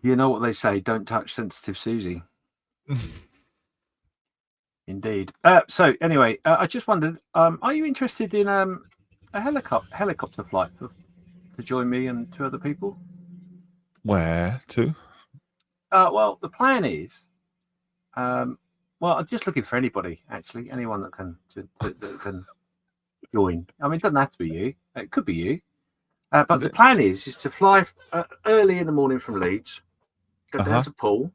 You know what they say, don't touch sensitive Susie. Indeed. So anyway, I just wondered, are you interested in a helicopter flight to join me and 2 other people? Where to? Well, the plan is, well, I'm just looking for anybody, actually, anyone that can join. I mean, it doesn't have to be you. It could be you. But the plan is to fly early in the morning from Leeds, go down to Poole,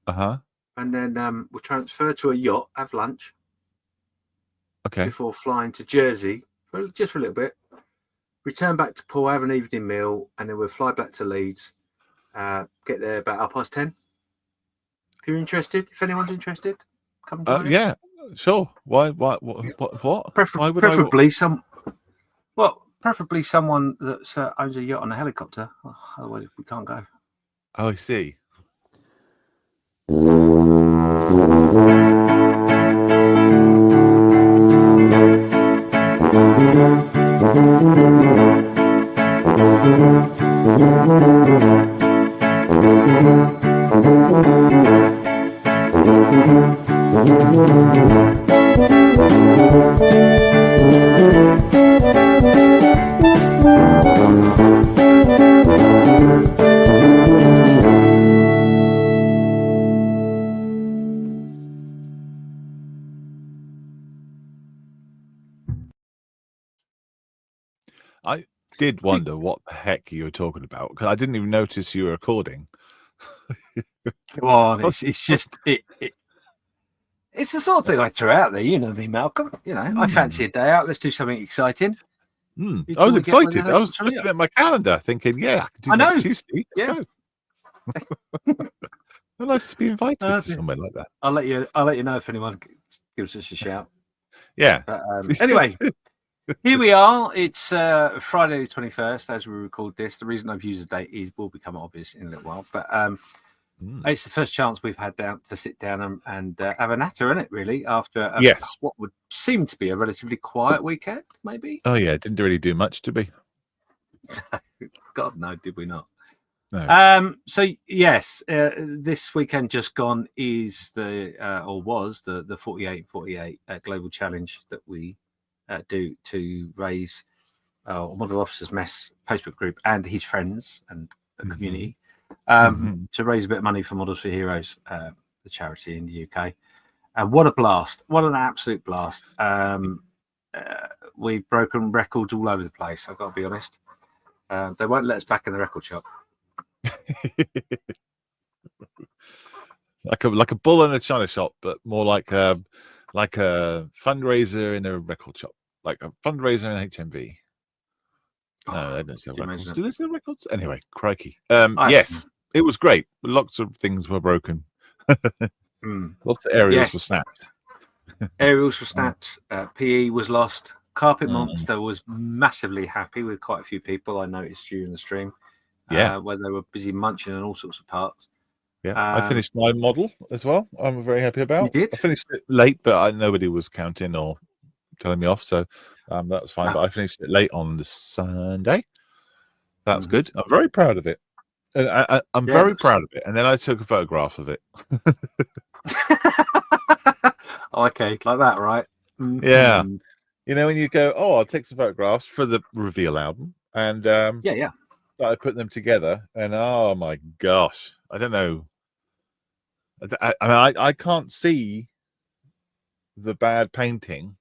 and then we'll transfer to a yacht, have lunch, before flying to Jersey just for a little bit, return back to Poole, have an evening meal, and then we'll fly back to Leeds, get there about 10:30. If you're interested, if anyone's interested, come join us. Yeah, sure. Why? What? Preferably preferably someone that owns a yacht and a helicopter. Otherwise, we can't go. Oh, I see. I did wonder what the heck you were talking about because I didn't even notice you were recording. Well, it's just it's the sort of thing I threw out there. You know me, Malcolm. You know, I fancy a day out. Let's do something exciting. I was excited. I was looking at my calendar, thinking, "Yeah, I can do next Tuesday. Let's go." Well, nice to be invited to somewhere like that. I'll let you know if anyone gives us a shout. Yeah. But, anyway. Here we are. It's Friday the 21st as we record this. The reason I've used the date will become obvious in a little while. But it's the first chance we've had to sit down and have a natter in it, really, after what would seem to be a relatively quiet weekend, maybe. Oh, yeah. Didn't really do much, did we? God, no, did we not? No. So, yes, this weekend just gone is was the 48-48 Global Challenge that we do to raise Model Officers Mess Facebook group and his friends and the community to raise a bit of money for Models for Heroes, the charity in the UK. And what a blast! What an absolute blast! We've broken records all over the place. I've got to be honest. They won't let us back in the record shop. like a bull in a china shop, but more like a fundraiser in a record shop, like a fundraiser in HMV. No, they don't sell records. Do they sell records? Anyway, crikey. Yes, it was great. Lots of things were broken. Lots of aerials were snapped. Aerials were snapped. PE was lost. Carpet Monster was massively happy with quite a few people I noticed during the stream. Where they were busy munching on all sorts of parts. Yeah, I finished my model as well. I'm very happy about. You did? I finished it late, but nobody was counting or telling me off, so that was fine. But I finished it late on the Sunday. That's good. I'm very proud of it. I'm very proud of it. And then I took a photograph of it. Okay, like that, right? Yeah. You know, when you go, I'll take some photographs for the reveal album, and I put them together, and oh my gosh, I don't know. I can't see the bad painting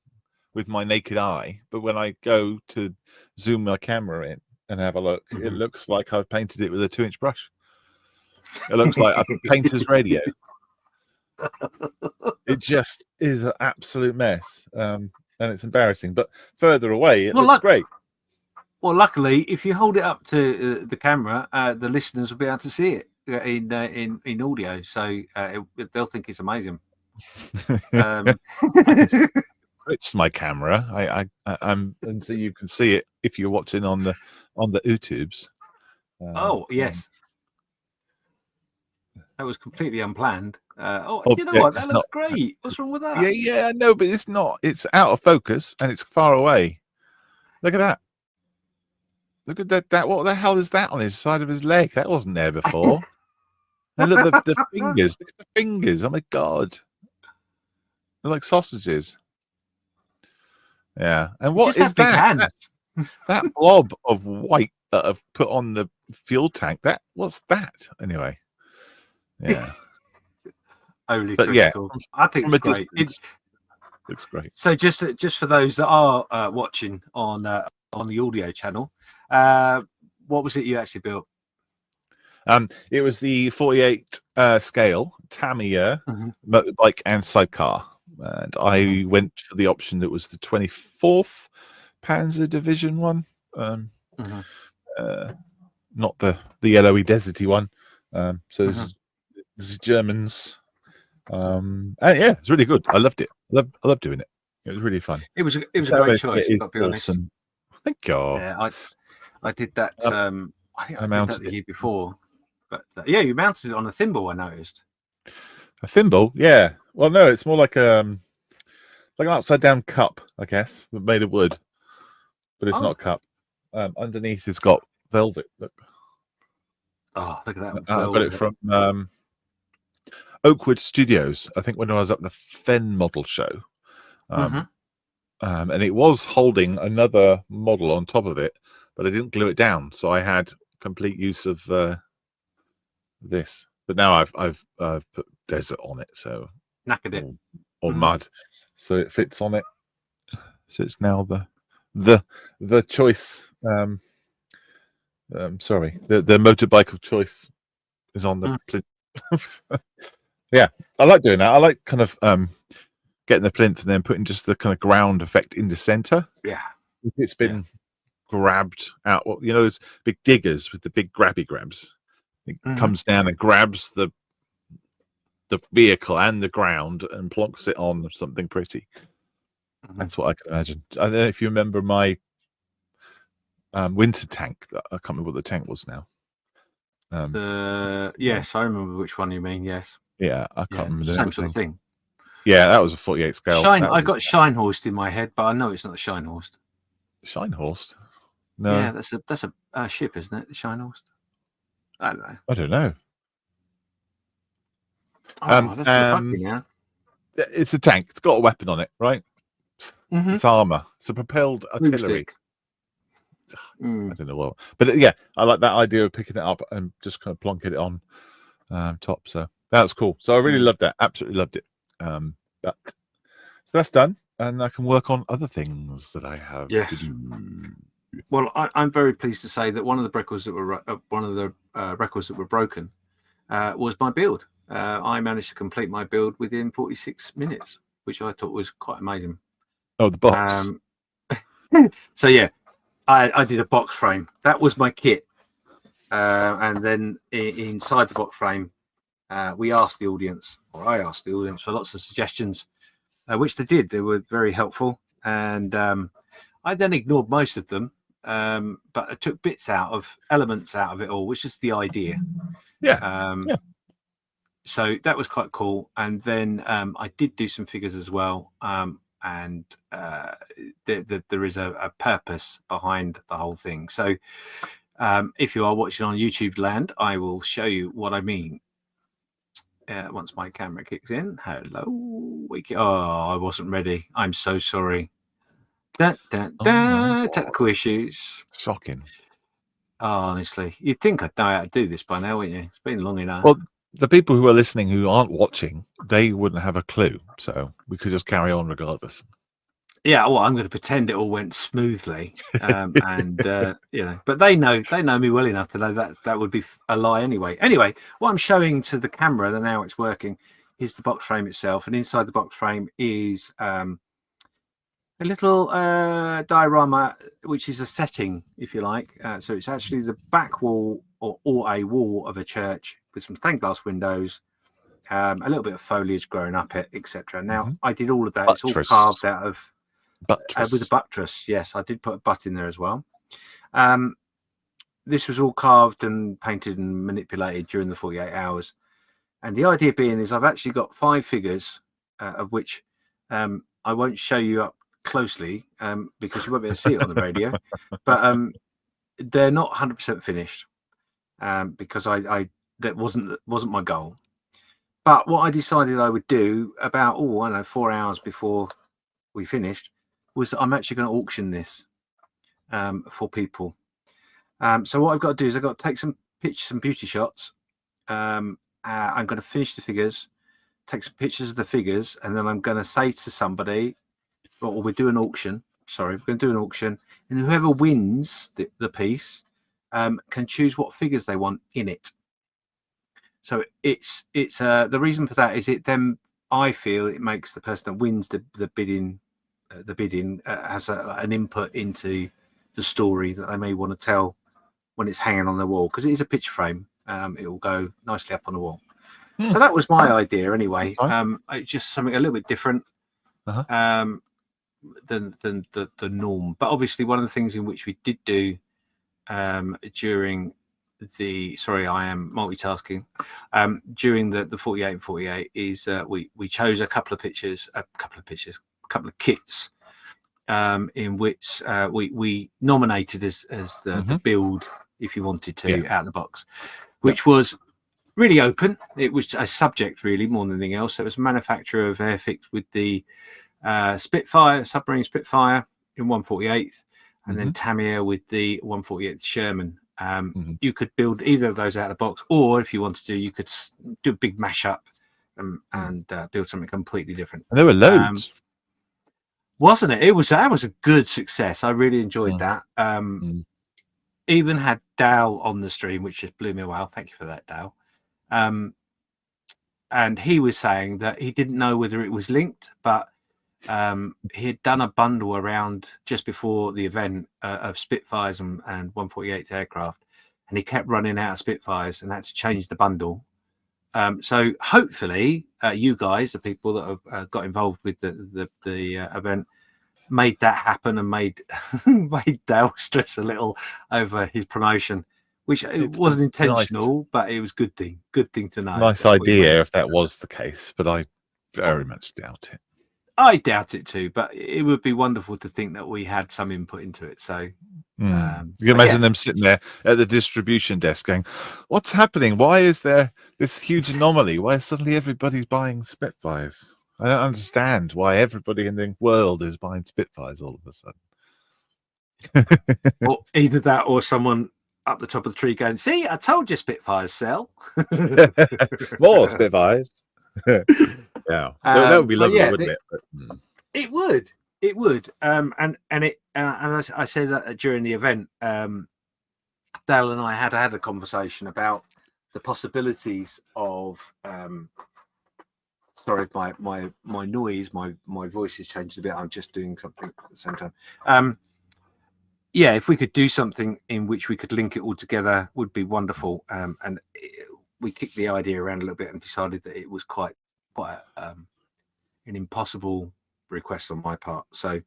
with my naked eye, but when I go to zoom my camera in and have a look, it looks like I've painted it with a 2-inch brush. It looks like a painter's radio. It just is an absolute mess, and it's embarrassing. But further away, it looks great. Well, luckily, if you hold it up to the camera, the listeners will be able to see it in audio, so they'll think it's amazing. Switched my camera. I'm and so you can see it if you're watching on the YouTubes. Yes, that was completely unplanned. You know what? That looks great. What's wrong with that? Yeah, no, but it's not. It's out of focus and it's far away. Look at that. Look at that. What the hell is that on his side of his leg? That wasn't there before. And look, the fingers. Look at the fingers. Oh my god, they're like sausages. Yeah. And what just is have big that? hands. That blob of white that I've put on the fuel tank. What's that? Anyway. Yeah. Only But yeah, critical. I think it's great. It looks great. So just for those that are watching on the audio channel, what was it you actually built? It was the 48 scale Tamiya motorbike and sidecar, and I went for the option that was the 24th Panzer Division one, not the yellowy deserty one. So this is Germans, and yeah, it's really good. I loved it. I love doing it. It was really fun. It was a great choice. I'll be honest. Thank God. Yeah, I did that. I think I did that the year before. But yeah, you mounted it on a thimble. I noticed. A thimble, yeah. Well, no, it's more like an upside down cup, I guess, made of wood, but it's not a cup. Underneath, it's got velvet. Look. Oh, look at that! I got it from Oakwood Studios. I think when I was at the Fen model show, and it was holding another model on top of it, but I didn't glue it down, so I had complete use of this. But now I've put desert on it, so knackered it or mud, so it fits on it. So it's now the choice. Sorry, the motorbike of choice is on the plinth. Yeah, I like doing that. I like kind of getting the plinth and then putting just the kind of ground effect in the center. Yeah, it's been grabbed out. Well, you know those big diggers with the big grabby grabs. It comes down and grabs the vehicle and the ground and plonks it on something pretty. That's what I can imagine. I don't know if you remember my winter tank. I can't remember what the tank was now. Yes, I remember which one you mean. Yes. Yeah, I can't remember the same sort of thing. Yeah, that was a 48 scale. I got Scheinhorst in my head, but I know it's not the Scheinhorst. Scheinhorst? No. Yeah, that's a ship, isn't it? The Scheinhorst. I don't know. I don't know. That's now. It's a tank. It's got a weapon on it, right? It's armor. It's a propelled artillery. I don't know what, but yeah, I like that idea of picking it up and just kind of plonking it on top. So that was cool. So I really loved that. Absolutely loved it. But so that's done, and I can work on other things that I have to do. Well, I'm very pleased to say that one of the records that were broken was my build. I managed to complete my build within 46 minutes, which I thought was quite amazing. Oh, the box. So yeah, I did a box frame. That was my kit, and then inside the box frame, we asked the audience, or I asked the audience for lots of suggestions, which they did. They were very helpful, and I then ignored most of them. But I took elements out of it all, which is the idea. So that was quite cool. And then I did do some figures as well. And there is a purpose behind the whole thing. So if you are watching on YouTube land, I will show you what I mean. Once my camera kicks in. Hello. I wasn't ready. I'm so sorry. Technical issues. Shocking. Oh, honestly, you'd think I'd know how to do this by now, wouldn't you? It's been long enough. Well, the people who are listening who aren't watching, they wouldn't have a clue. So we could just carry on regardless. Yeah, well, I'm going to pretend it all went smoothly, but they know me well enough to know that would be a lie anyway. Anyway, what I'm showing to the camera, and now it's working, is the box frame itself, and inside the box frame is a little diorama, which is a setting, if you like. So it's actually the back wall or a wall of a church with some stained glass windows, a little bit of foliage growing up it, etc. Now, I did all of that. Buttress. It's all carved out of buttress. With a buttress. Yes, I did put a butt in there as well. This was all carved and painted and manipulated during the 48 hours. And the idea being is I've actually got 5 figures, of which I won't show you up closely because you won't be able to see it on the radio, but they're not 100% finished because I that wasn't my goal. But what I decided I would do about 4 hours before we finished was I'm actually going to auction this for people. So what I've got to do is I've got to take some pictures, some beauty shots. I'm going to finish the figures, take some pictures of the figures, and then I'm going to say to somebody, or we're doing an auction. Sorry, we're going to do an auction, and whoever wins the piece can choose what figures they want in it. So it's the reason for that is then I feel it makes the person that wins the bidding has an input into the story that they may want to tell when it's hanging on the wall, because it is a picture frame. It will go nicely up on the wall. So that was my idea anyway. It's just something a little bit different than the norm. But obviously one of the things in which we did do during I am multitasking. During the 48 and 48 is we chose a couple of kits in which we nominated as the build, if you wanted to, out of the box, which was really open. It was a subject really more than anything else. So it was a manufacturer of Airfix with the submarine Spitfire in 1/48th, and then Tamiya with the 1/48th Sherman. You could build either of those out of the box, or if you wanted to, you could do a big mashup and build something completely different. And there were loads, wasn't it? That was a good success. I really enjoyed that. Even had Dale on the stream, which just blew me away. Thank you for that, Dale. And he was saying that he didn't know whether it was linked, but he had done a bundle around just before the event of Spitfires and 1/48th aircraft, and he kept running out of Spitfires and had to change the bundle. So hopefully you guys, the people that have got involved with the event, made that happen and made Dale stress a little over his promotion, which it wasn't intentional, but it was good thing to know. Nice idea if that was the case, but I very much doubt it. I doubt it too, but it would be wonderful to think that we had some input into it. So you can imagine them sitting there at the distribution desk going, what's happening? Why is there this huge anomaly? Why is suddenly everybody's buying Spitfires? I don't understand why everybody in the world is buying Spitfires all of a sudden. Or either that or someone up the top of the tree going, see, I told you Spitfires sell. More Spitfires. Yeah, that would be lovely, wouldn't it? It would. And as I said during the event, Dale and I had a conversation about the possibilities of. Sorry, my noise, my voice has changed a bit. I'm just doing something at the same time. If we could do something in which we could link it all together, would be wonderful. We kicked the idea around a little bit and decided that it was quite an impossible request on my part. So,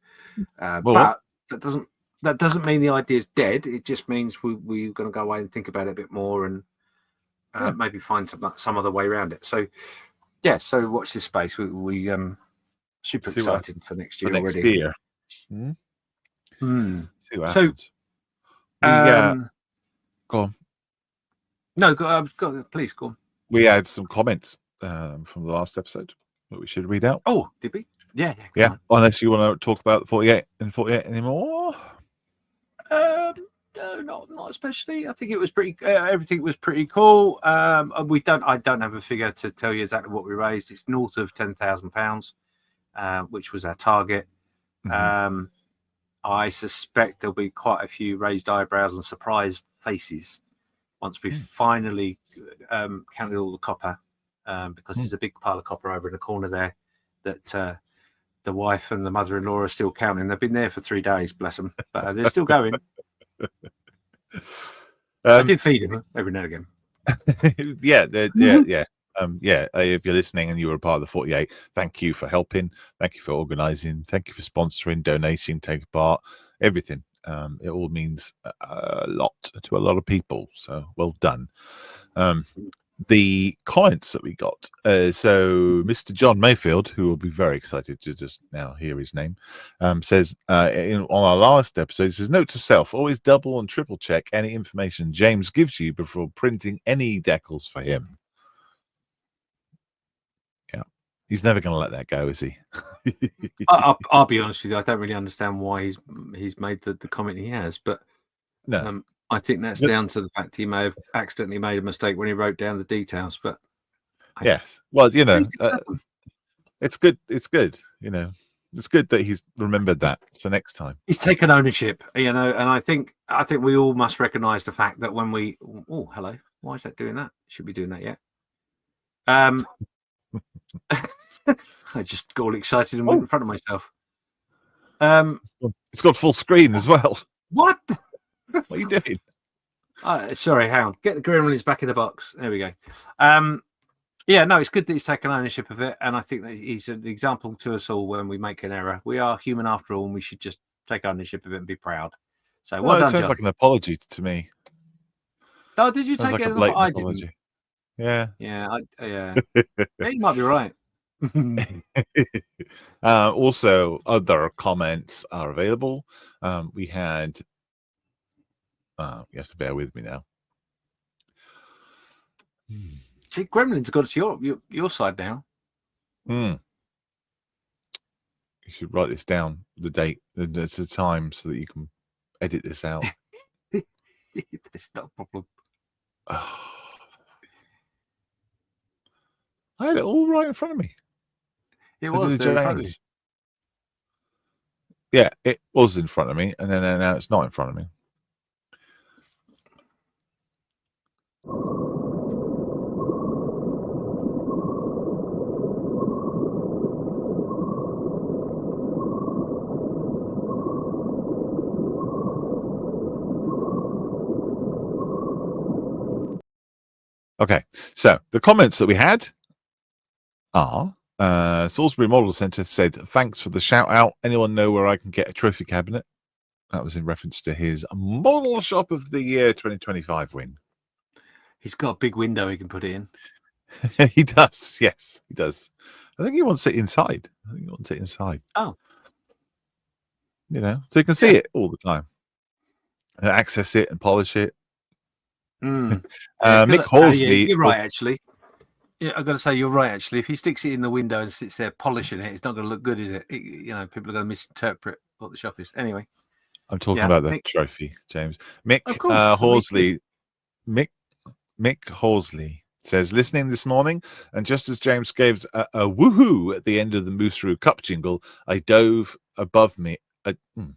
but that doesn't mean the idea is dead. It just means we're going to go away and think about it a bit more and maybe find some other way around it. So, so watch this space. We super excited for next year already. Next year. See what happens. Go on. No, please go on. We had some comments from the last episode that we should read out. Oh, did we? Yeah. Unless you want to talk about the 48 and 48 anymore. No, not especially. I think it was pretty. Everything was pretty cool. I don't have a figure to tell you exactly what we raised. It's north of £10,000, which was our target. I suspect there'll be quite a few raised eyebrows and surprised faces once we finally counted all the copper, because there's a big pile of copper over in the corner there that the wife and the mother-in-law are still counting. They've been there for 3 days, bless them, but they're still going. I did feed them every now and again. Yeah. If you're listening and you were a part of the 48, thank you for helping. Thank you for organising. Thank you for sponsoring, donating, taking part, everything. It all means a lot to a lot of people. So well done. the comments that we got. So Mr. John Mayfield, who will be very excited to just now hear his name, says on our last episode, he says, note to self, always double and triple check any information James gives you before printing any decals for him. Yeah, he's never going to let that go, is he? I'll be honest with you, I don't really understand why he's made the comment he has, but no. I think that's down to the fact he may have accidentally made a mistake when he wrote down the details. But yes, well, it's good. It's good. It's good that he's remembered that. So next time he's taken ownership, and I think we all must recognise the fact that when we hello, why is that doing that? Should be doing that yet. I just got all excited and went in front of myself. It's got full screen as well. What? What are you doing? Sorry, hang on. Get the gremlins back in the box. There we go. Yeah, no, it's good that he's taken ownership of it, and I think that he's an example to us all when we make an error. We are human after all, and we should just take ownership of it and be proud. So, well done, it sounds John. like an apology to me. Oh, did you take it as an apology? Yeah. Yeah, yeah, you might be right. Also, other comments are available. We had. You have to bear with me now. See, Gremlins got to your side now. You should write this down, the date, it's the time, so that you can edit this out. It's not a problem. I had it all right in front of me. It was there in front of you. Yeah, it was in front of me, and then now it's not in front of me. Okay, so the comments that we had are Salisbury Model Centre said, thanks for the shout out. Anyone know where I can get a trophy cabinet? That was in reference to his Model Shop of the Year 2025 win. He's got a big window he can put it in. He does, yes, he does. I think he wants it inside. Oh. So you can see it all the time. And access it and polish it. Mick Horsley. You're right, actually. Yeah, I've got to say you're right. Actually, if he sticks it in the window and sits there polishing it, it's not going to look good, is it? People are going to misinterpret what the shop is. Anyway, I'm talking about the trophy, James. Mick Horsley. Mick Horsley says, listening this morning, and just as James gave a woohoo at the end of the Moosaroo Cup jingle, I dove above me.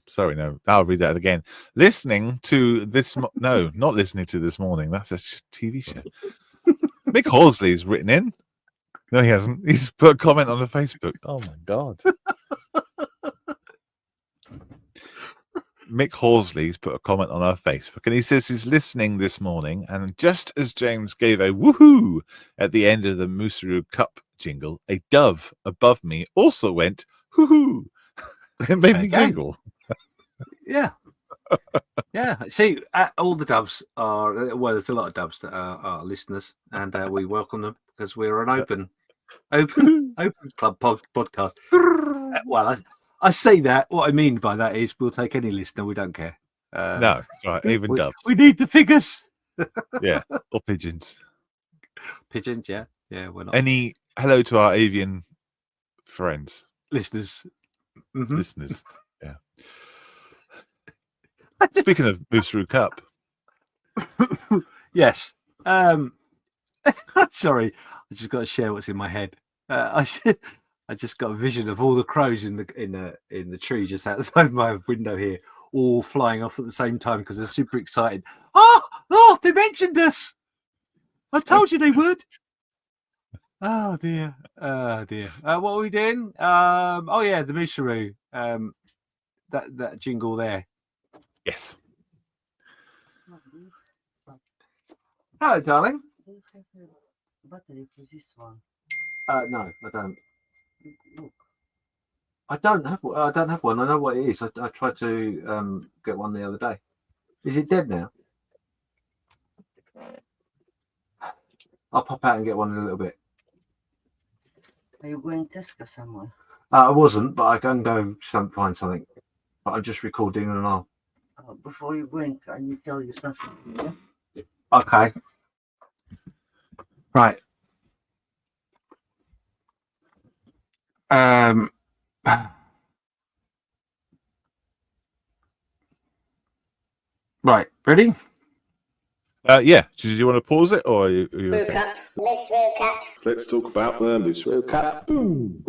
Sorry, no, I'll read that again. Listening to this, no, not listening to this morning. That's a TV show. Mick Horsley's written in. No, he hasn't. He's put a comment on the Facebook. Oh my God. Mick Horsley's put a comment on our Facebook, and he says he's listening this morning, and just as James gave a woohoo at the end of the Moosaroo Cup jingle, a dove above me also went woohoo. It made me giggle. Yeah. Yeah. See, all the doves are, there's a lot of doves that are listeners, and we welcome them because we're an open club podcast. Well, I say that. What I mean by that is we'll take any listener. We don't care. No, right. Even doves. We need the figures. Yeah, or pigeons. Pigeons, yeah. Yeah, we're not. Hello to our avian friends. Listeners. Mm-hmm. Listeners, yeah. Speaking of Moosaroo Cup. Yes. Sorry, I just got to share what's in my head. I just got a vision of all the crows in the tree just outside my window here, all flying off at the same time because they're super excited. Oh, they mentioned us. I told you they would. Oh dear. What are we doing? Oh yeah, the Moosaroo. That jingle there. Yes. Hello, darling. Do you have a battery for this one? No, I don't. Look. I don't have one. I know what it is. I tried to get one the other day. Is it dead now? I'll pop out and get one in a little bit. Are you going to Tesco somewhere? I wasn't, but I can go find something. But I'm just recording and all. Before you go, can you tell you something? Yeah? Okay. Right. Right. Ready? Yeah. Do you want to pause it, or are you Moosaroo okay? Cup. Moosaroo Cup. Let's talk about the Moosaroo Cup. Boom!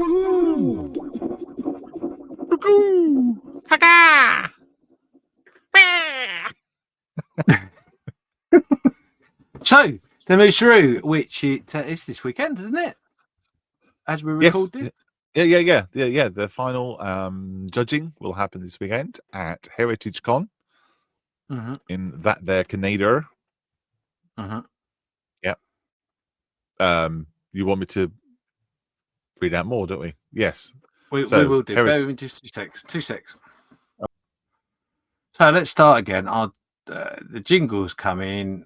So the Moosaroo, which it's this weekend, isn't it? As we record this. Yeah. The final judging will happen this weekend at Heritage Con in that there Canada. Yep. You want me to read out more, don't we? Yes. We will do. Bear with me just 2 secs. So let's start again. The jingles come in,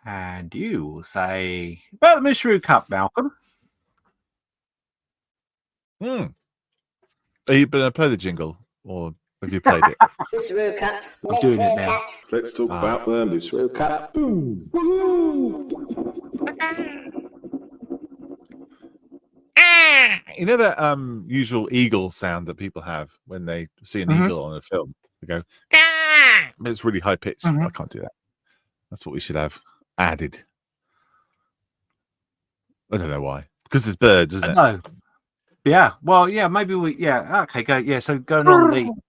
and you will say about the Moosaroo Cup, Malcolm. Are you going to play the jingle, or have you played it? Moosaroo Cup. I'm doing it now. Let's talk about the Moosaroo Cup. Boom! You know that usual eagle sound that people have when they see an eagle on a film? They go, but it's really high pitched. I can't do that. That's what we should have added. I don't know why. Because it's birds, isn't it? No. Yeah. Well, yeah. Maybe we. Yeah. Okay. Go. Yeah. So going on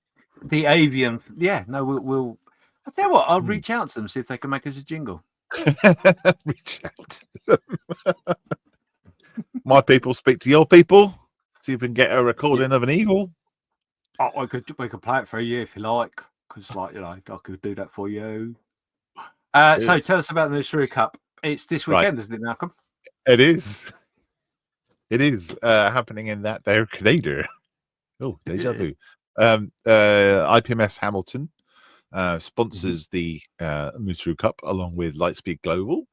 the avian. Yeah. No. We'll. I'll tell you what. I'll reach out to them, see if they can make us a jingle. Reach out to them. My people speak to your people. See if we can get a recording of an eagle. Oh, we could play it for you if you like, because I could do that for you. So tell us about the Moosaroo Cup. It's this weekend, isn't it, Malcolm? It is. It is happening in that there Canada. Oh, deja vu. IPMS Hamilton sponsors the Moosaroo Cup along with Lightspeed Global.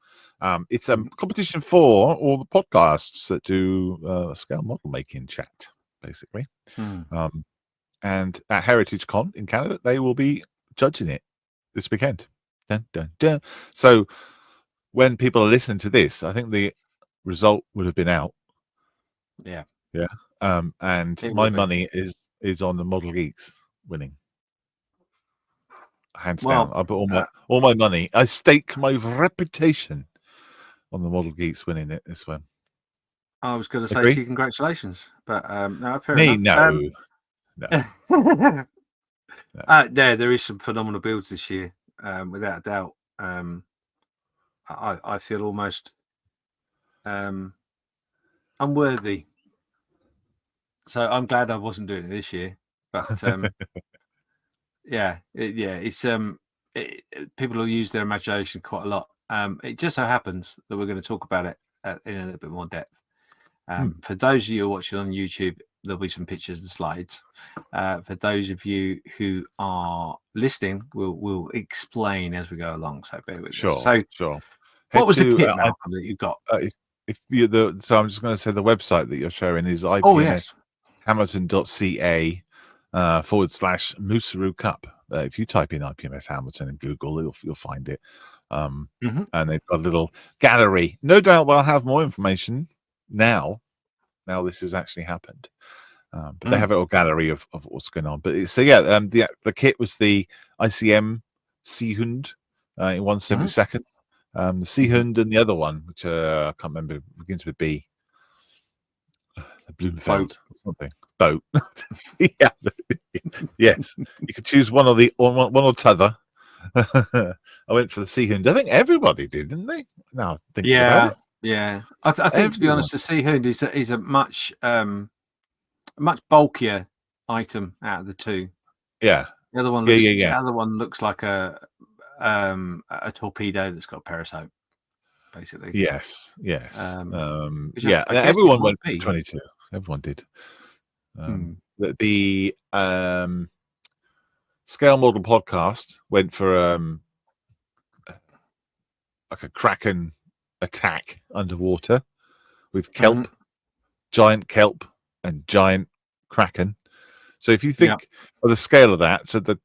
It's a competition for all the podcasts that do scale model making chat, basically. And at Heritage Con in Canada, they will be judging it this weekend. Dun, dun, dun. So when people are listening to this, I think the result would have been out. Yeah. And my money is on the Model Geeks winning. Hands down. I put all my money. I stake my reputation on the Model Geeks winning it this one. I was going to say to you, congratulations, but no, fair Me, enough. No. There is some phenomenal builds this year, without a doubt. I feel almost unworthy, so I'm glad I wasn't doing it this year. But it's people will use their imagination quite a lot. It just so happens that we're going to talk about it in a little bit more depth. For those of you who are watching on YouTube, there'll be some pictures and slides. For those of you who are listening, we'll explain as we go along. So bear with us. So, sure. What was the kit, Malcolm, that you got? So I'm just going to say the website that you're showing is ipmshamilton.ca /Moosaroo Cup. If you type in IPMS Hamilton in Google, you'll find it. And they've got a little gallery. No doubt they'll have more information now this has actually happened. But they have a little gallery of what's going on. But the kit was the ICM Seehund in 1/72. The Seehund and the other one, which I can't remember, begins with B. The Bloomfeld or something. Boat. Yeah. Yes. You could choose one or t'other. I went for the Seehund. I think everybody did, didn't they? No, about it. Yeah. I think, to be honest, the Seehund is a much bulkier item out of the two. Yeah. The other one looks, the other one looks like a torpedo that's got a pair of soap, basically. Yes. Everyone went for 22. Everyone did. The Scale Model Podcast went for like a Kraken attack underwater with kelp, giant kelp, and giant kraken. So if you think of the scale of that, so the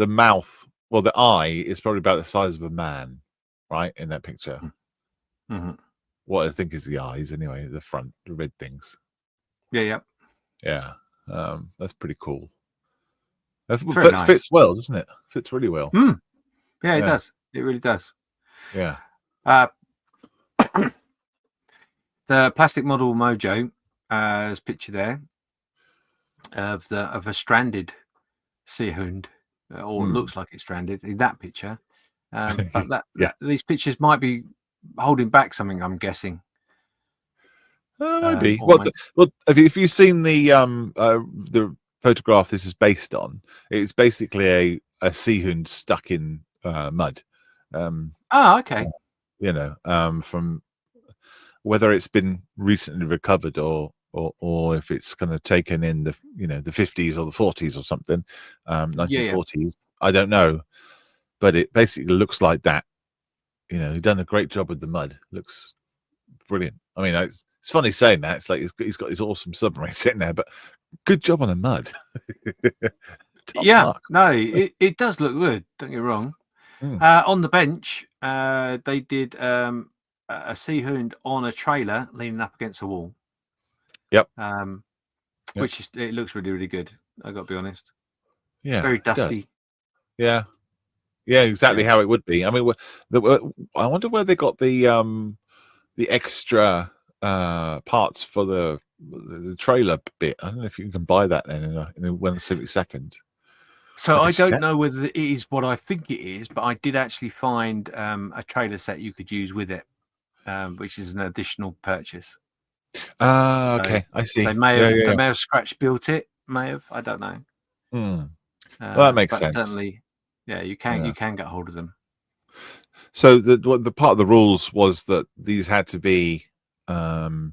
mouth, well, the eye is probably about the size of a man, right, in that picture. What I think is the eyes, anyway, the front, the red things. Yeah. That's pretty cool. Nice. Fits well, doesn't it? Fits really well. Yeah, it does. It really does. Yeah. The plastic model Mojo, there's a picture there of a stranded sea hound, or it looks like it's stranded in that picture. But these pictures might be holding back something, I'm guessing. Maybe. If you've seen the photograph this is based on, it's basically a sea hound stuck in mud. Okay. From whether it's been recently recovered or if it's kind of taken in the 50s or the 40s or something, 1940s. I don't know, but it basically looks like that. He's done a great job with the mud. Looks brilliant. I mean, it's funny saying that. It's like he's got his awesome submarine sitting there, but good job on the mud. No, it does look good. Don't get me wrong. On the bench, they did a sea hound on a trailer leaning up against a wall. Which it looks really, really good. I got to be honest. Yeah, it's very dusty. Yeah, exactly how it would be. I mean, I wonder where they got the extra parts for the trailer bit. I don't know if you can buy that then in 1 second. So I don't know whether it is what I think it is, but I did actually find a trailer set you could use with it, which is an additional purchase. Okay, I see. They may have scratch built it. May have. I don't know. Well, that makes sense. Certainly, you can get hold of them. So the part of the rules was that these had to be not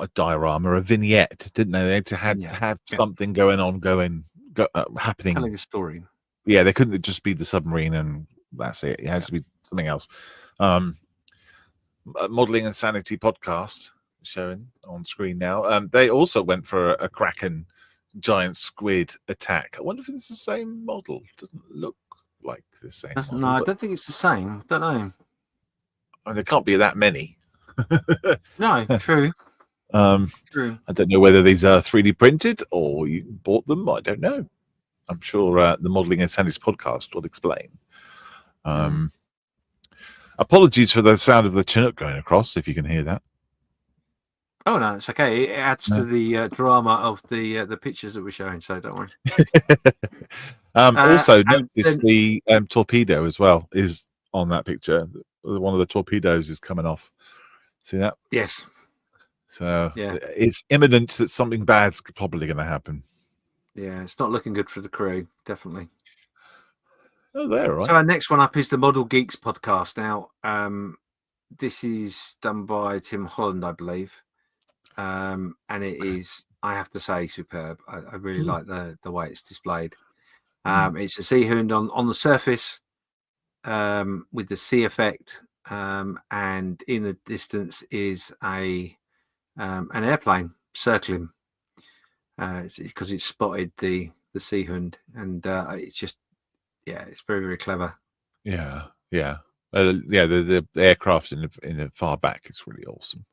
a diorama, a vignette, didn't they? They had to have something happening, telling a story. Yeah, they couldn't just be the submarine and that's it. It has to be something else. Modeling and Sanity podcast showing on screen now. They also went for a kraken giant squid attack. I wonder if it's the same model. Doesn't look like the same model. No, I don't think it's the same. Don't know. I mean, there can't be that many. No, true. True. I don't know whether these are 3D printed or you bought them. I don't know. I'm sure the Modeling and Sanity podcast will explain. Apologies for the sound of the Chinook going across, if you can hear that. Oh no, it's okay. It adds to the drama of the pictures that we're showing, so don't worry. Also, notice the torpedo as well is on that picture. One of the torpedoes is coming off. See that? Yes. So it's imminent that something bad's probably going to happen. Yeah, it's not looking good for the crew, definitely. Oh, there, right. So our next one up is the Model Geeks podcast. Now, this is done by Tim Holland, I believe, and it is, I have to say, superb. I really like the way it's displayed. It's a sea hound on the surface with the sea effect, and in the distance is an airplane circling because it's spotted the sea hound, and it's just. Yeah, it's very, very clever. Yeah. The aircraft in the far back is really awesome.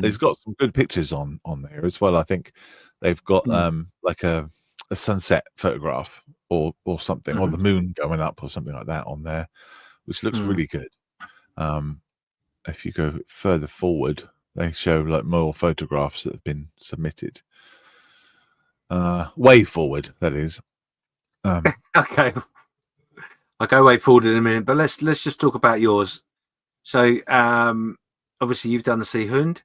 They've got some good pictures on there as well. I think they've got like a sunset photograph or something, or the moon going up or something like that on there, which looks really good. If you go further forward, they show like more photographs that have been submitted. Way forward, that is. Okay, I'll go way forward in a minute, but let's just talk about yours. So obviously you've done the sea hound,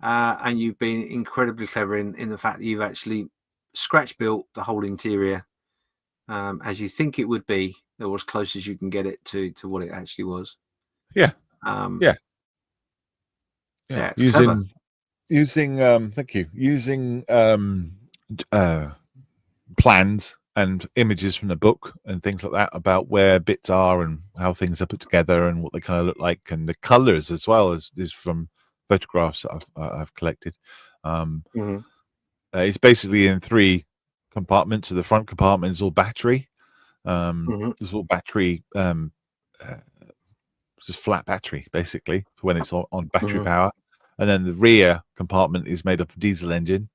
and you've been incredibly clever in the fact that you've actually scratch built the whole interior as you think it would be, or as close as you can get it to what it actually was. Yeah. Using thank you. Using plans and images from the book and things like that about where bits are and how things are put together and what they kind of look like, and the colors as well as is from photographs that I've collected. It's basically in 3 compartments. So the front compartment is all battery. It's all battery, just flat battery basically when it's on battery power, and then the rear compartment is made up of diesel engine.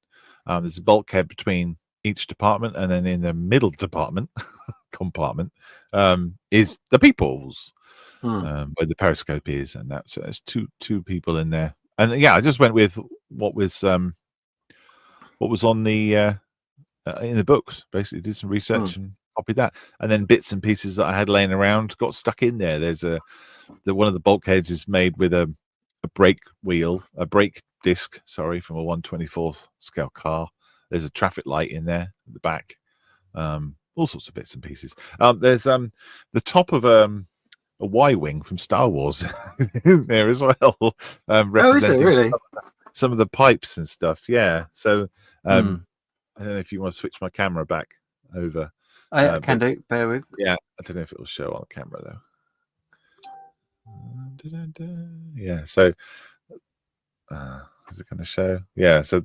There's a bulkhead between each department, and then in the middle compartment is the people's where the periscope is, and that. So there's two people in there, and yeah, I just went with what was on the in the books. Basically, did some research and copied that, and then bits and pieces that I had laying around got stuck in there. There's one of the bulkheads is made with a brake disc, sorry, from a 1/24th scale car. There's a traffic light in there at the back, all sorts of bits and pieces. There's the top of a Y-wing from Star Wars in there as well, representing is it really? some of the pipes and stuff. Yeah, so I don't know if you want to switch my camera back over. I can do. Bear with. Yeah, I don't know if it will show on the camera though. Yeah, so is it going to show? Yeah, so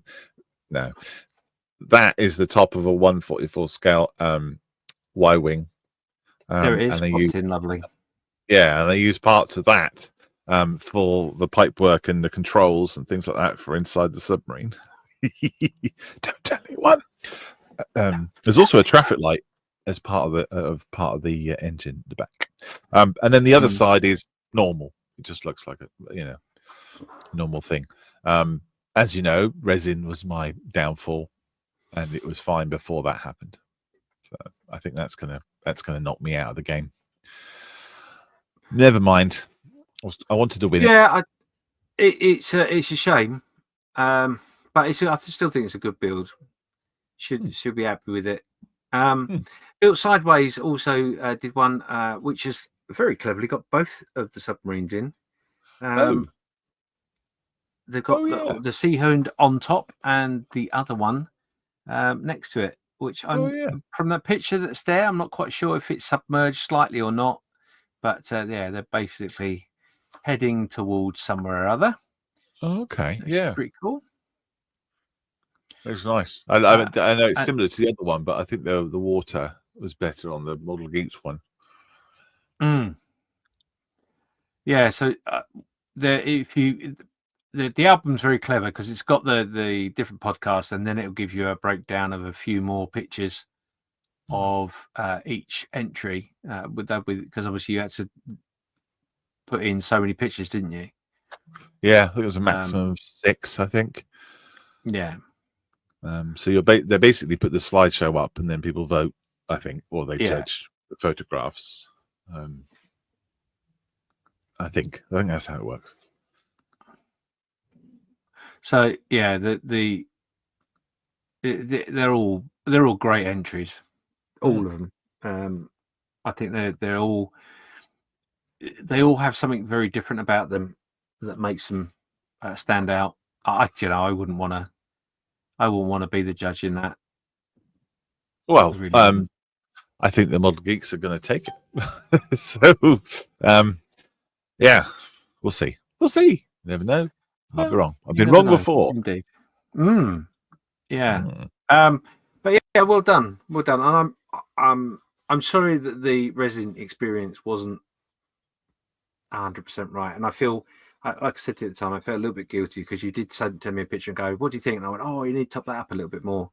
no, that is the top of a 1/44 scale Y-wing. There it is. And In lovely. Yeah, and they use parts of that for the pipe work and the controls and things like that for inside the submarine. Don't tell anyone. There's also a traffic light as part of the engine at the back, and then the other side is normal. It just looks like a normal thing. As you know, resin was my downfall, and it was fine before that happened. So I think that's gonna knock me out of the game. Never mind. I wanted to win it. Yeah, it's a shame, but I still think it's a good build. Should be happy with it. Built Sideways also did one which has very cleverly got both of the submarines in. They've got the Seahound on top and the other one next to it, which from that picture that's there, I'm not quite sure if it's submerged slightly or not, but they're basically heading towards somewhere or other. Okay, Which pretty cool. It's nice. I know it's similar to the other one, but I think the water was better on the Model Geeks one. Yeah, so the album's very clever because it's got the different podcasts, and then it'll give you a breakdown of a few more pictures of each entry because obviously you had to put in so many pictures, didn't you? Yeah, I think it was a maximum of 6, I think. Yeah. So they basically put the slideshow up, and then people vote, I think, or they judge the photographs. I think that's how it works. So yeah, they're all great entries, all of them. I think they all have something very different about them that makes them stand out. I wouldn't want to be the judge in that. Well, really I think the Model Geeks are going to take it. So, yeah, we'll see. You never know. Might be wrong. I've been wrong before. Indeed. Yeah. But yeah, well done. And I'm sorry that the resin experience wasn't 100% right, and I feel. Like I said to you at the time, I felt a little bit guilty because you did send me a picture and go, "What do you think?" And I went, "Oh, you need to top that up a little bit more."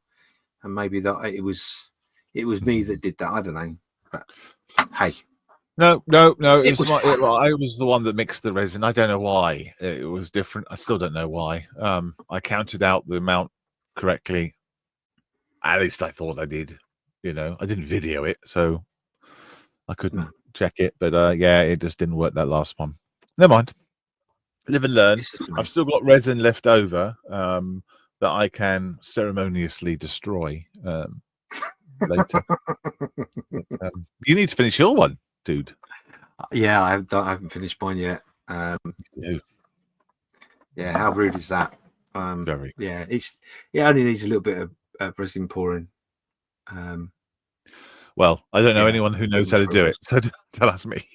And maybe that it was me that did that. I don't know. But hey, no. I was the one that mixed the resin. I don't know why it was different. I still don't know why. I counted out the amount correctly. At least I thought I did. I didn't video it, so I couldn't check it. But yeah, it just didn't work that last one. Never mind. Live and learn. I've still got resin left over that I can ceremoniously destroy later. But, you need to finish your one, dude. Yeah, I haven't finished mine yet. Yeah, how rude is that? Very. Yeah, it only needs a little bit of resin pouring. Well, I don't know Yeah, anyone who knows how to do it, so tell us me.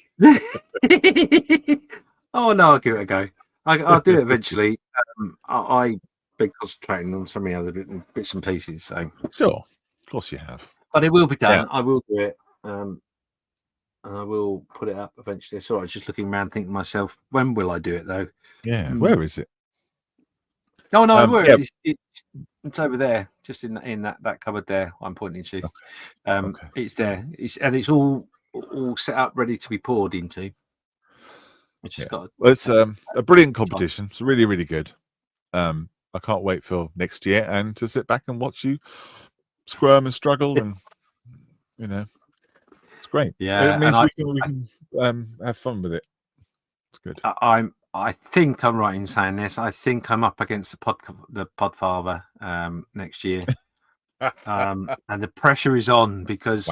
Oh no, I'll give it a go. I'll do it eventually. I've been concentrating on so many other bits and pieces. So Sure, of course you have. but it will be done. Yeah. I will do it. And I will put it up eventually. So I was just looking around, thinking to myself, when will I do it though? Yeah, where is it? Oh no, yeah. it's over there, just in that cupboard there. I'm pointing to. Okay. It's there. It's all set up, ready to be poured into. It's just got. Well, it's a brilliant competition. It's really, really good. I can't wait for next year and to sit back and watch you squirm and struggle, and it's great. Yeah, it means we can have fun with it. It's good. I think I'm right in saying this. I think I'm up against the Podfather next year, and the pressure is on because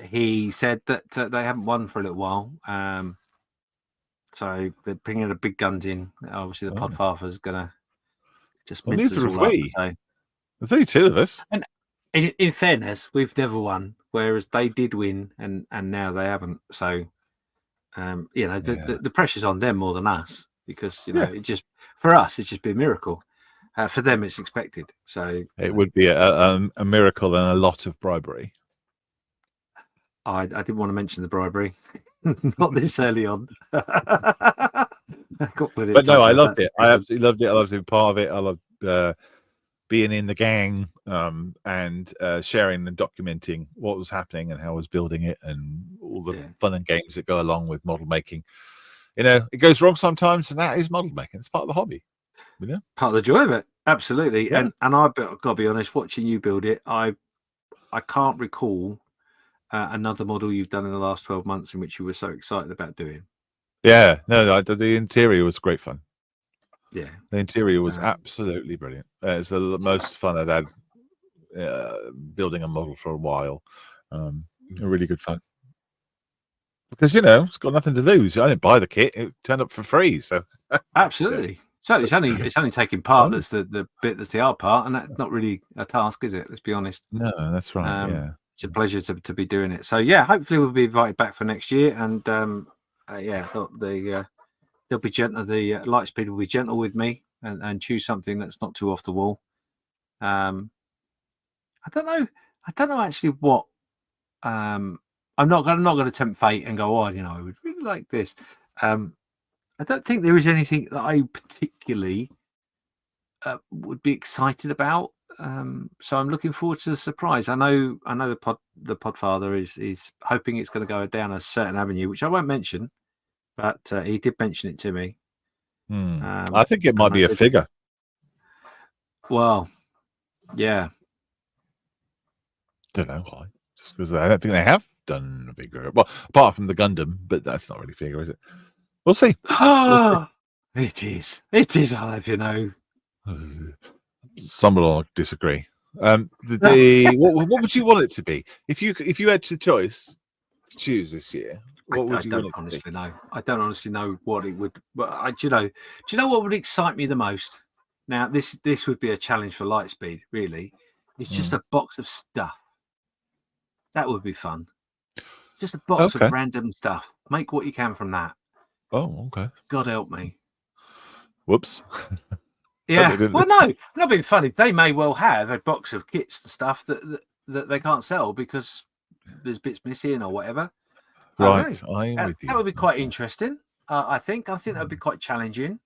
he said that they haven't won for a little while. So they're bringing the big guns in. Obviously, the Podfather's gonna just mince us all up. So. There's only two of us. And in fairness, we've never won, whereas they did win, and now they haven't. So. The pressure's on them more than us because it just for us it's just been a miracle. For them, it's expected. So it would be a miracle and a lot of bribery. I didn't want to mention the bribery, not this early on. But no, I loved it. I absolutely loved it. I loved being part of it. I loved being in the gang and sharing and documenting what was happening and how I was building it and all the fun and games that go along with model making. It goes wrong sometimes, and that is model making. It's part of the hobby. Part of the joy of it. Absolutely. Yeah. And I've got to be honest, watching you build it, I can't recall another model you've done in the last 12 months in which you were so excited about doing. Yeah, no, the interior was great fun. Yeah, the interior was absolutely brilliant. It's the most fun I've had building a model for a while. Really good fun because it's got nothing to lose. I didn't buy the kit; it turned up for free. So absolutely, so it's only taking part that's the bit that's the hard part, and that's not really a task, is it? Let's be honest. No, that's right. Yeah, it's a pleasure to be doing it. So yeah, hopefully we'll be invited back for next year, and they'll be gentle. The Lightspeed will be gentle with me and choose something that's not too off the wall. I don't know actually what. I'm not going to tempt fate and go, I would really like this. I don't think there is anything that I particularly would be excited about. So I'm looking forward to the surprise. I know the Podfather is hoping it's going to go down a certain avenue, which I won't mention. But he did mention it to me. I think it might be a figure. Well, yeah. Don't know why. Just because I don't think they have done a figure. Well, apart from the Gundam, but that's not really a figure, is it? We'll see. It is. It is, I've. Some will disagree. What would you want it to be if you had the choice to choose this year? What would you want it to honestly be? know. I don't honestly know what it would. But do you know what would excite me the most? Now, this would be a challenge for Lightspeed. Really, it's just a box of stuff. That would be fun. Just a box of random stuff. Make what you can from that. Oh, okay. God help me. Whoops. Yeah. Well, no, I'm not being funny. They may well have a box of kits and stuff that they can't sell because there's bits missing or whatever. Right. That would be quite interesting. I think that would be quite challenging.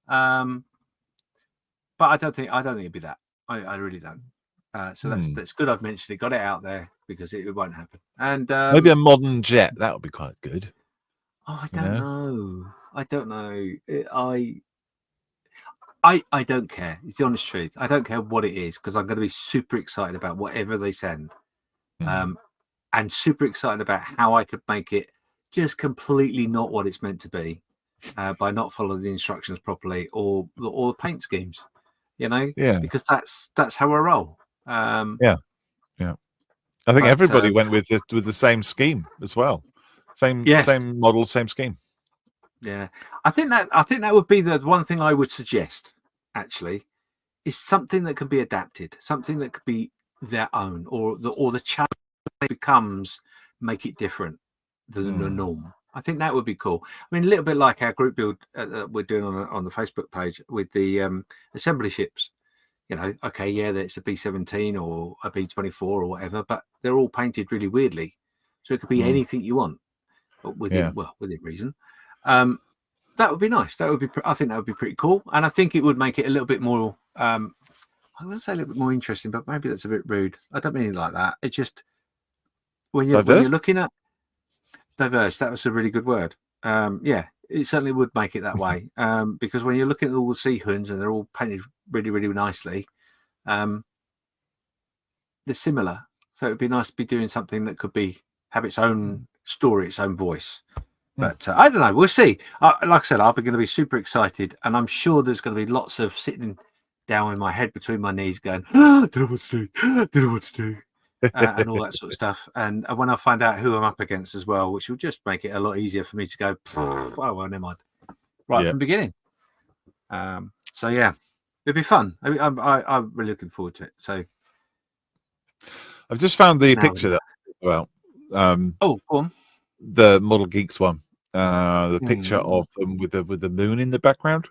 But I don't think it'd be that. I really don't. So that's good. I've mentioned it. Got it out there because it won't happen. And maybe a modern jet. That would be quite good. Oh, I don't know. I don't know. I don't care. It's the honest truth. I don't care what it is because I'm going to be super excited about whatever they send. And super excited about how I could make it just completely not what it's meant to be by not following the instructions properly or the paint schemes, because that's how I roll. Yeah. I think everybody went with the same scheme as well. Same model, same scheme. Yeah, I think that would be the one thing I would suggest. Actually, is something that can be adapted, something that could be their own, or the challenge becomes make it different than the norm. I think that would be cool. I mean, a little bit like our group build we're doing on the Facebook page with the assembly ships. You know, okay, yeah, it's a B-17 or a B-24 or whatever, but they're all painted really weirdly. So it could be anything you want within reason. That would be nice. That would be. I think that would be pretty cool, and I think it would make it a little bit more. I would say a little bit more interesting, but maybe that's a bit rude. I don't mean it like that. It's just when you're looking at diverse. That was a really good word. Yeah, it certainly would make it that way. Because when you're looking at all the sea hoons and they're all painted really, really nicely, they're similar. So it'd be nice to be doing something that could have its own story, its own voice. But I don't know. We'll see. Like I said, I'm going to be super excited, and I'm sure there's going to be lots of sitting down with my head between my knees, going, "Don't know what to do. Don't know what to do," and all that sort of stuff. And when I find out who I'm up against as well, which will just make it a lot easier for me to go, "Oh well, never mind," from the beginning. So yeah, it'd be fun. I'm really looking forward to it. So I've just found the picture that go go on. The Model Geeks one. The picture of them with the moon in the background.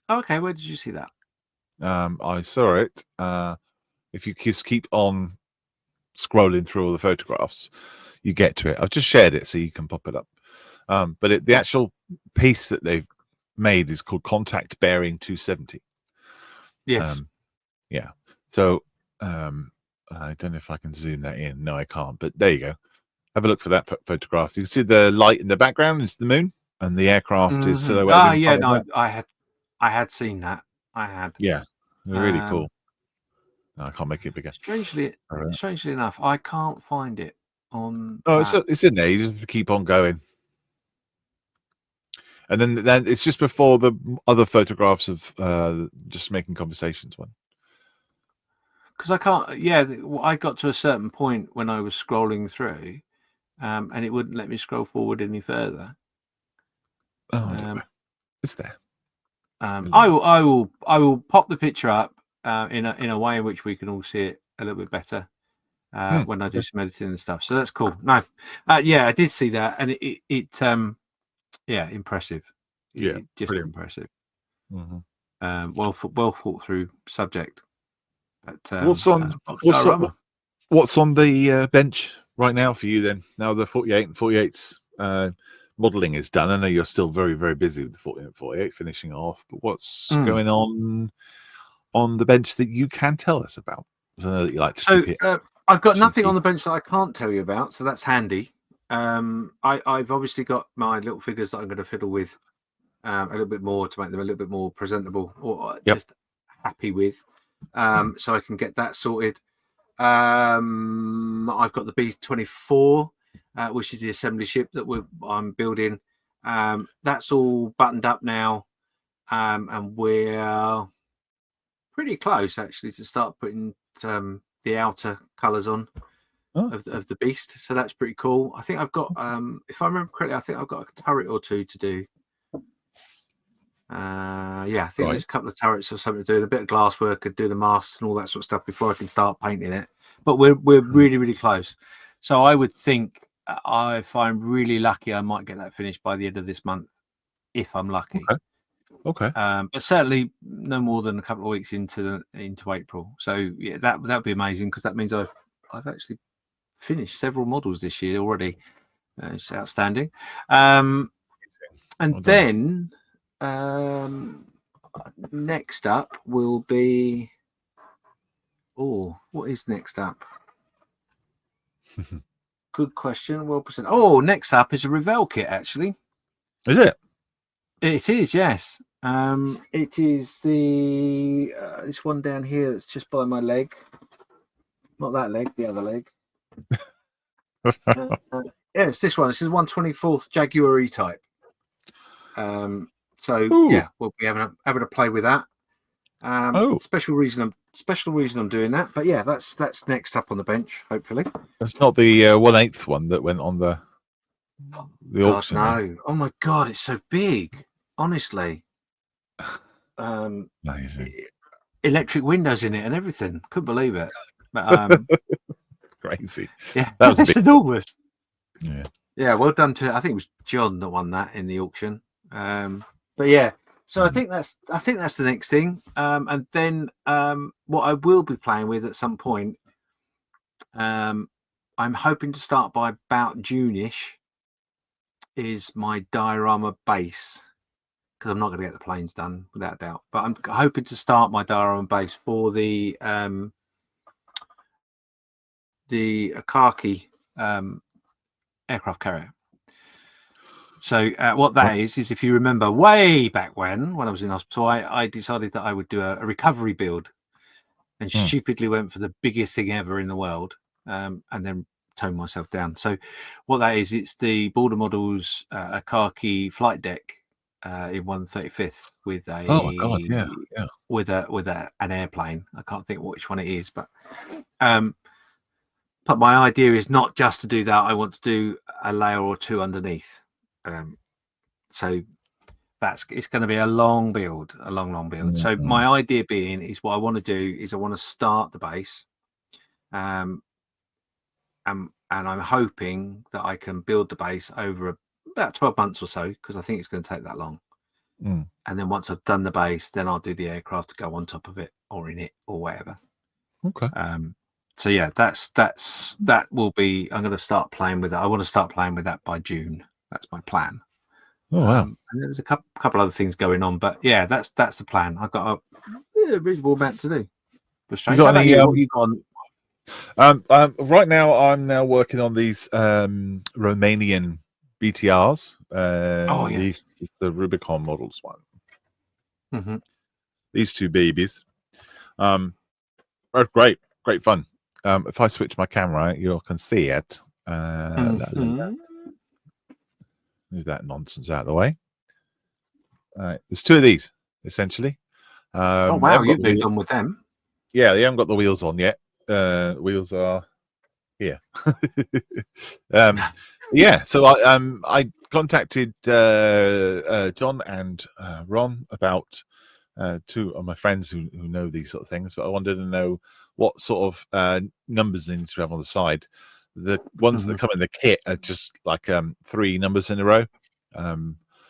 Okay, where did you see that? I saw it. If you just keep on scrolling through all the photographs, you get to it. I've just shared it so you can pop it up. But the actual piece that they've made is called Contact Bearing 270. Yes. Yeah. So I don't know if I can zoom that in. No, I can't. But there you go. Have a look for that photograph. You can see the light in the background is the moon, and the aircraft is silhouetted. Oh yeah, no, I had seen that. I had. Yeah, really cool. No, I can't make it bigger. Strangely enough, I can't find it on. Oh, it's in there. You just keep on going, and then it's just before the other photographs of just making conversations one. Because I can't. Yeah, I got to a certain point when I was scrolling through. And it wouldn't let me scroll forward any further. Oh, it's there. I will pop the picture up in a way in which we can all see it a little bit better when I do some editing and stuff. So that's cool. No, yeah, I did see that, and it impressive. Yeah, just brilliant. Impressive. Mm-hmm. Well thought through subject. But what's on the bench right now for you then? Now the 48 and 48's modelling is done. I know you're still very, very busy with the 48 and 48 finishing off, but what's going on the bench that you can tell us about? I know that you like to keep it. I've got nothing on the bench that I can't tell you about, so that's handy. I've obviously got my little figures that I'm going to fiddle with a little bit more to make them a little bit more presentable or just happy with. So I can get that sorted. I've got the B-24, which is the assembly ship that I'm building. That's all buttoned up now, and we're pretty close actually to start putting the outer colours on of the beast. So that's pretty cool. I think I've got, if I remember correctly, I think I've got a turret or two to do. I think there's a couple of turrets or something to do, a bit of glass work and do the masts and all that sort of stuff before I can start painting it. But we're really, really close. So I would think if I'm really lucky, I might get that finished by the end of this month, if I'm lucky. Okay. But certainly no more than a couple of weeks into April. So yeah, that would be amazing, because that means I've actually finished several models this year already. It's outstanding. And then. Next up will be what is next up? Good question. Well presented. Next up is a Revell kit, actually. Is it? It is, yes. It is the this one down here that's just by my leg. Not that leg, the other leg. It's this one. This is 1/24 Jaguar E-Type. So yeah, we'll be having a play with that. Special reason I'm doing that. But yeah, that's next up on the bench, hopefully. It's not the 1/8 one that went on the auction. No. Oh my god, it's so big. Honestly. Amazing. Electric windows in it and everything. Couldn't believe it. But crazy. Yeah, That was a big... enormous. Yeah. Yeah, well done to, I think it was John that won that in the auction. But yeah, so I think that's the next thing. And then what I will be playing with at some point, I'm hoping to start by about June-ish, is my diorama base, because I'm not going to get the planes done without a doubt. But I'm hoping to start my diorama base for the Akaki aircraft carrier. So what that is if you remember way back when I was in hospital, I decided that I would do a recovery build, and stupidly went for the biggest thing ever in the world, and then toned myself down. So what that is, it's the Border Models Akaki flight deck in 1/35th with a with an airplane. I can't think which one it is, but my idea is not just to do that. I want to do a layer or two underneath. So it's going to be a long build. So my idea being is, what I want to do is I want to start the base, and I'm hoping that I can build the base over about 12 months or so, because I think it's going to take that long. And then once I've done the base, then I'll do the aircraft to go on top of it or in it or whatever. Okay. So yeah, that will be. I'm going to start playing with that. I want to start playing with that by June. That's my plan. Oh wow! And there's a couple other things going on, but yeah, that's the plan. I've got a reasonable amount to do. You got any? What you got? Right now, I'm now working on these Romanian BTRs. These the Rubicon models one. These two babies are great fun. If I switch my camera, you can see it. Move that nonsense out of the way. There's two of these essentially. Oh wow, you've moved on with them. Yeah, they haven't got the wheels on yet. Wheels are here. Yeah, so I contacted John and Ron about two of my friends who know these sort of things, but I wanted to know what sort of numbers they need to have on the side. The ones that come in the kit are just like 3 numbers in a row,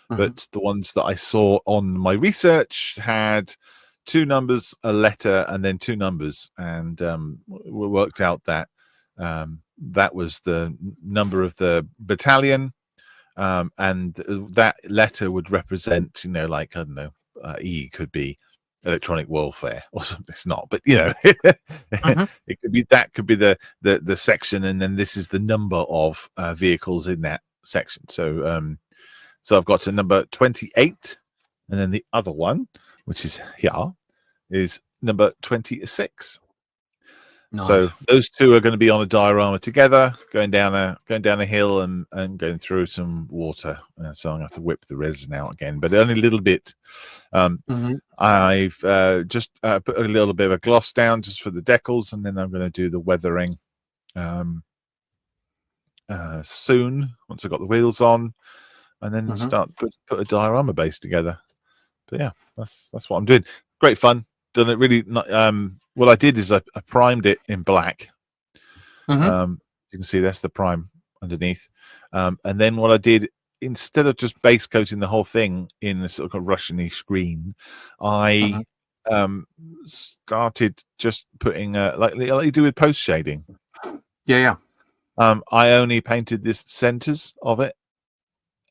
but the ones that I saw on my research had 2 numbers, a letter, and then 2 numbers, and we worked out that that was the number of the battalion, and that letter would represent, like, I don't know, E could be electronic warfare or something. It's not, but it could be, that could be the section, and then this is the number of vehicles in that section. So so I've got a number 28, and then the other one, which is here, is number 26. Nice. So those two are going to be on a diorama together, going down a hill and going through some water. So I'm going to have to whip the resin out again, but only a little bit. I've just put a little bit of a gloss down just for the decals, and then I'm going to do the weathering soon, once I've got the wheels on, and then start put a diorama base together. But yeah, that's what I'm doing. Great fun. Done it really. What I did is I primed it in black. You can see that's the prime underneath. And then what I did, instead of just base coating the whole thing in a sort of Russian-y green, I started just putting like you do with post shading. Yeah. I only painted the centers of it.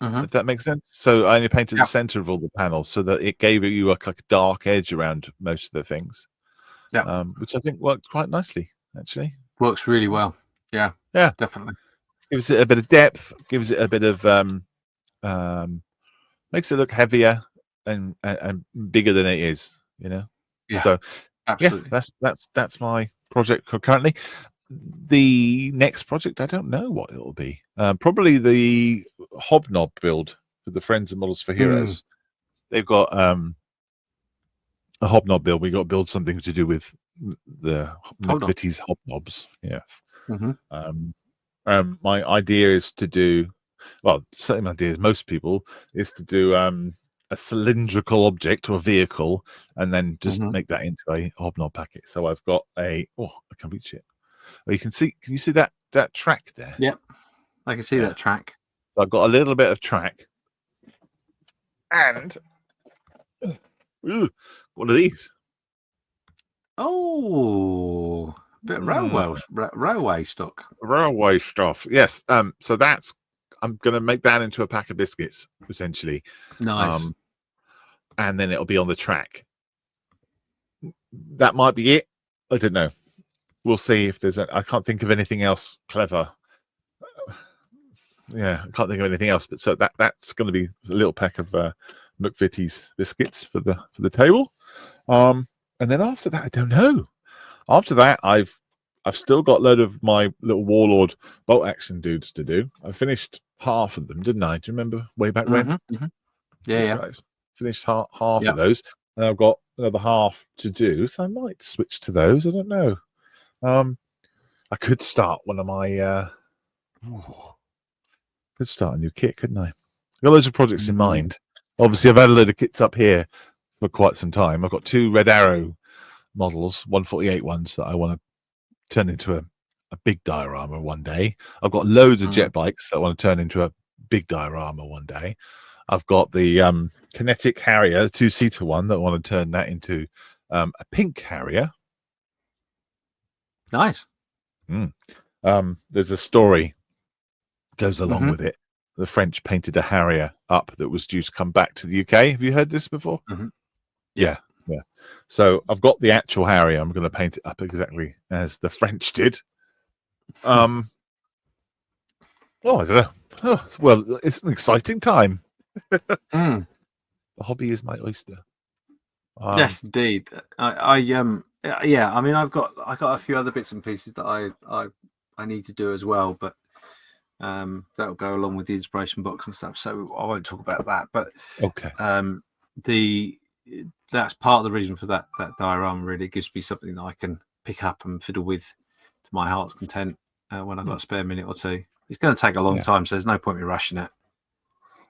If that makes sense. So I only painted the center of all the panels, so that it gave you like a dark edge around most of the things. Yeah, which I think worked quite nicely, actually. Works really well. Yeah, definitely. Gives it a bit of depth, gives it a bit of makes it look heavier and bigger than it is, Yeah, so absolutely. Yeah, that's my project currently. The next project, I don't know what it'll be. Probably the hobnob build for the Friends and Models for Heroes. They've got a hobnob build. We got to build something to do with the McVitie's hobnobs. Yes. My idea is to do, well, same idea as most people, is to do a cylindrical object or vehicle, and then just make that into a hobnob packet. So I've got I can reach it. Well, you can see. Can you see that track there? Yep, I can see that track. So I've got a little bit of track, and what are these? Oh, a bit of railway stock. Railway stuff. Yes. So I'm going to make that into a pack of biscuits, essentially. Nice. And then it'll be on the track. That might be it. I don't know. We'll see if there's I can't think of anything else clever. Yeah, I can't think of anything else. But so that's going to be a little pack of McVitie's biscuits for the table. And then after that, I don't know. After that, I've still got a load of my little Warlord bolt action dudes to do. I finished half of them, didn't I? Do you remember way back when? Mm-hmm. Yeah. Guys finished half of those, and I've got another half to do. So I might switch to those. I don't know. I could start one of my. Could start a new kit, couldn't I? I've got loads of projects in mind. Obviously, I've had a load of kits up here for quite some time. I've got 2 Red Arrow models, 148 ones that I want to turn into a big diorama one day. I've got loads of jet bikes that I want to turn into a big diorama one day. I've got the Kinetic Harrier, 2-seater one, that I want to turn that into a pink Harrier. Nice. There's a story goes along with it. The French painted a Harrier up that was due to come back to the UK. Have you heard this before? Yeah. So I've got the actual Harrier. I'm going to paint it up exactly as the French did. I don't know. Well, it's an exciting time. The hobby is my oyster. Yes, indeed. I mean, I got a few other bits and pieces that I need to do as well, but that'll go along with the inspiration box and stuff. So I won't talk about that. But okay, that's part of the reason for that diorama. Really, it gives me something that I can pick up and fiddle with to my heart's content when I've got a spare minute or two. It's going to take a long time, so there's no point in me rushing it.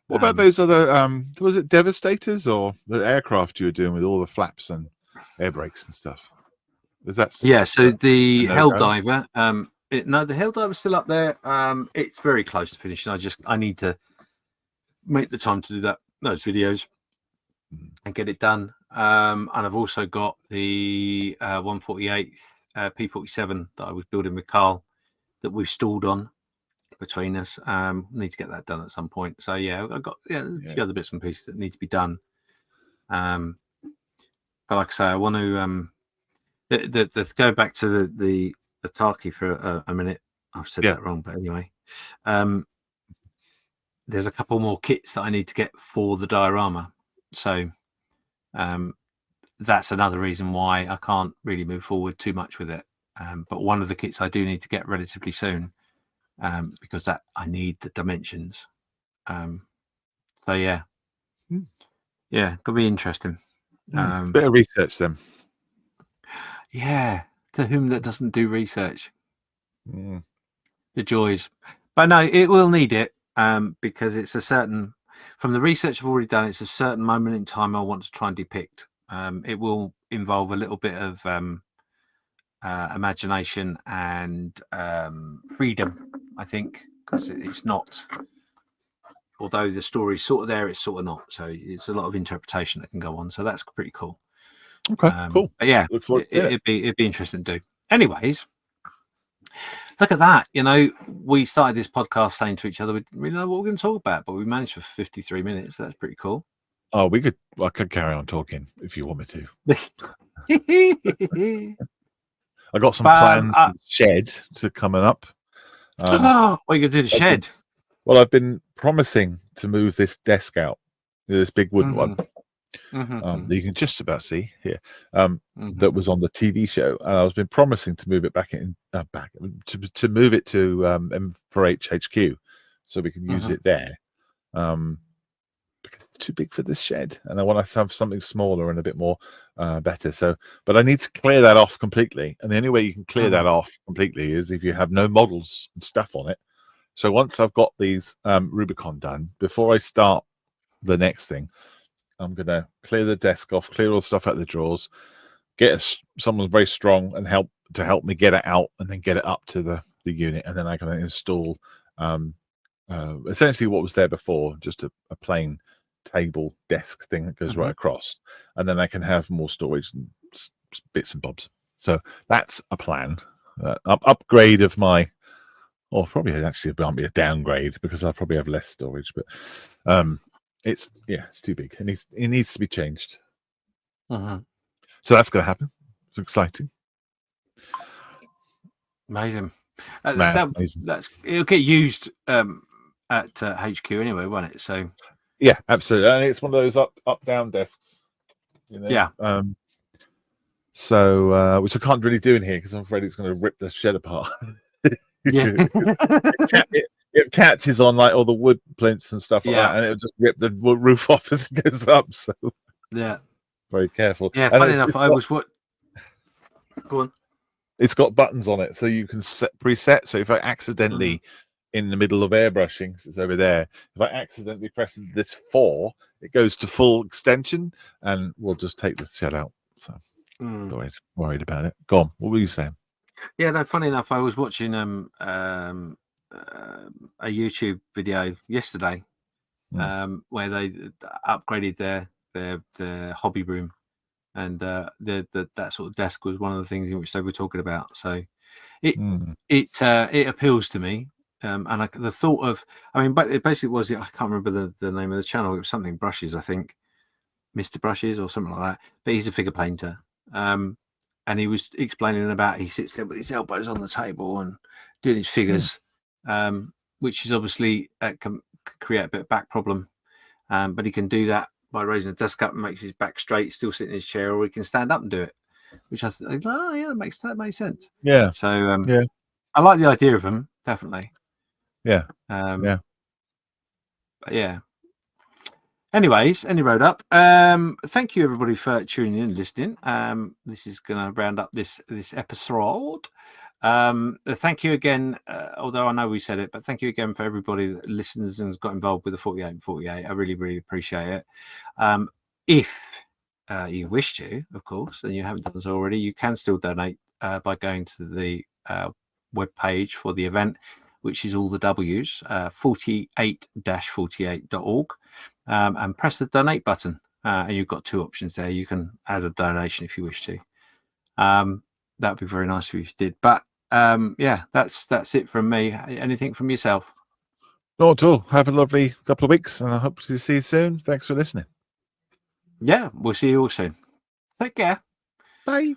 What about those other was it Devastators or the aircraft you were doing with all the flaps and air brakes and stuff? So the Helldiver, the Helldiver's still up there. It's very close to finishing. I need to make the time to do those videos and get it done. And I've also got the 148 P47 that I was building with Carl that we've stalled on between us. Need to get that done at some point. So I've got a few other bits and pieces that need to be done. But like I say, I want to go back to the Taki for a minute. I've said that wrong, but anyway, there's a couple more kits that I need to get for the diorama. So that's another reason why I can't really move forward too much with it. But one of the kits I do need to get relatively soon, because I need the dimensions. Could be interesting. Bit of research then. Yeah, to whom that doesn't do research, the joys. But no, it will need it because it's from the research I've already done, it's a certain moment in time I want to try and depict. It will involve a little bit of imagination and freedom, I think, because it's not. Although the story's sort of there, it's sort of not. So it's a lot of interpretation that can go on. So that's pretty cool. Okay, cool. But yeah, it'd be interesting to do. Anyways, look at that. We started this podcast saying to each other, we didn't really know what we're going to talk about, but we managed for 53 minutes. So that's pretty cool. Oh, I could carry on talking if you want me to. I got some plans for the shed to coming up. What are you going to do the shed? Well, I've been promising to move this desk out, this big wooden one. That you can just about see here, that was on the TV show, and I've been promising to move it to move it to M4H HQ, so we can use it there, because it's too big for this shed, and I want to have something smaller and a bit more better. So, but I need to clear that off completely, and the only way you can clear that off completely is if you have no models and stuff on it. So once I've got these Rubicon done, before I start the next thing, I'm going to clear the desk off, clear all the stuff out of the drawers, someone very strong and help me get it out and then get it up to the unit, and then I can install essentially what was there before, just a plain table desk thing that goes right across, and then I can have more storage and bits and bobs. So that's a plan. Upgrade of my, or probably actually it won't be a downgrade because I'll probably have less storage, but it's too big. It needs to be changed. So that's going to happen. It's exciting. Amazing. Amazing. It'll get used at HQ anyway, won't it? So yeah, absolutely. And it's one of those up down desks. Yeah. So which I can't really do in here because I'm afraid it's going to rip the shed apart. Yeah. It catches on like all the wood plinths and stuff like that, and it'll just rip the roof off as it goes up. So yeah, very careful. Yeah, and funny enough, I was what. Go on. It's got buttons on it, so you can preset. So if I accidentally, in the middle of airbrushing, 'cause it's over there, if I accidentally press this 4, it goes to full extension, and we'll just take the shed out. So worried about it. Go on. What were you saying? Yeah, no. Funny enough, I was watching a YouTube video yesterday, where they upgraded their hobby room. And that sort of desk was one of the things in which they were talking about. So it appeals to me, and the thought of, but it basically was, I can't remember the name of the channel. It was something Brushes, I think, Mr. Brushes or something like that. But he's a figure painter, and he was explaining about he sits there with his elbows on the table and doing his figures, which is obviously can create a bit of back problem, but he can do that by raising the desk up and makes his back straight, still sitting in his chair, or he can stand up and do it, which I think, that makes sense. Yeah. So I like the idea of them, definitely. Yeah. But yeah. Anyways, any road up. Thank you everybody for tuning in and listening. This is going to round up this episode. Thank you again, although I know we said it, but thank you again for everybody that listens and has got involved with the 48 and 48. I really, really appreciate it. If you wish to, of course, and you haven't done so already, you can still donate by going to the web page for the event, which is all the W's, 48-48.org, and press the donate button. And you've got 2 options there. You can add a donation if you wish to. That would be very nice if you did. But that's it from me. Anything from yourself? Not at all. Have a lovely couple of weeks, and I hope to see you soon. Thanks for listening. Yeah, we'll see you all soon. Take care. Bye.